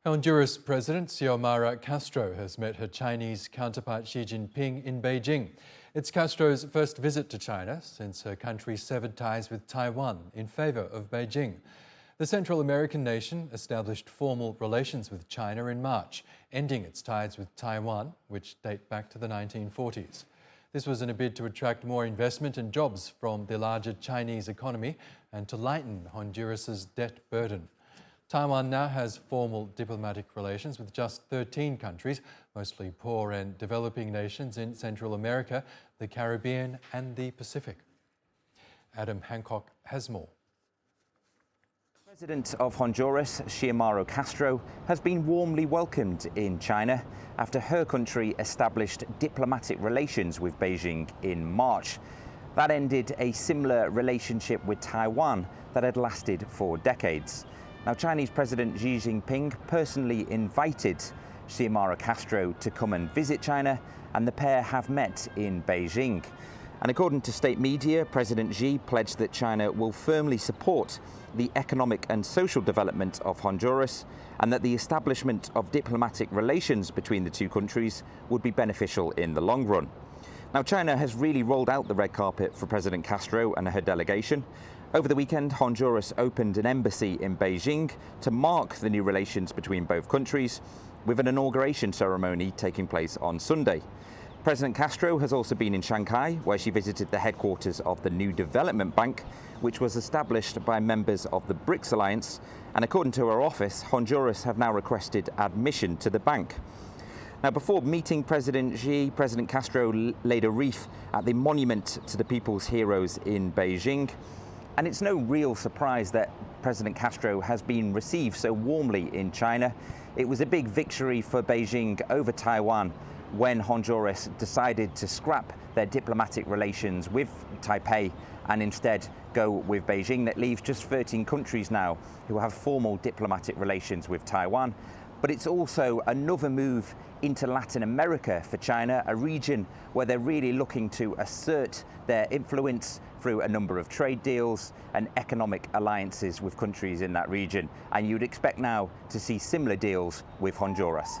Honduras President Xiomara Castro has met her Chinese counterpart Xi Jinping in Beijing. It's Castro's first visit to China since her country severed ties with Taiwan in favour of Beijing. The Central American nation established formal relations with China in March, ending its ties with Taiwan, which date back to the 1940s. This was in a bid to attract more investment and jobs from the larger Chinese economy and to lighten Honduras's debt burden. Taiwan now has formal diplomatic relations with just 13 countries, mostly poor and developing nations in Central America, the Caribbean and the Pacific. Adam Hancock has more. President of Honduras, Xiomara Castro, has been warmly welcomed in China after her country established diplomatic relations with Beijing in March. That ended a similar relationship with Taiwan that had lasted for decades. Now, Chinese President Xi Jinping personally invited Xiomara Castro to come and visit China, and the pair have met in Beijing. And according to state media, President Xi pledged that China will firmly support the economic and social development of Honduras, and that the establishment of diplomatic relations between the two countries would be beneficial in the long run. Now, China has really rolled out the red carpet for President Castro and her delegation. Over the weekend, Honduras opened an embassy in Beijing to mark the new relations between both countries, with an inauguration ceremony taking place on Sunday. President Castro has also been in Shanghai, where she visited the headquarters of the new development bank, which was established by members of the BRICS alliance. And according to her office, Honduras have now requested admission to the bank. Now, before meeting President Xi, President Castro laid a wreath at the monument to the people's heroes in Beijing. And it's no real surprise that President Castro has been received so warmly in China. It was a big victory for Beijing over Taiwan when Honduras decided to scrap their diplomatic relations with Taipei and instead go with Beijing. That leaves just 13 countries now who have formal diplomatic relations with Taiwan. But it's also another move into Latin America for China, a region where they're really looking to assert their influence through a number of trade deals and economic alliances with countries in that region. And you'd expect now to see similar deals with Honduras.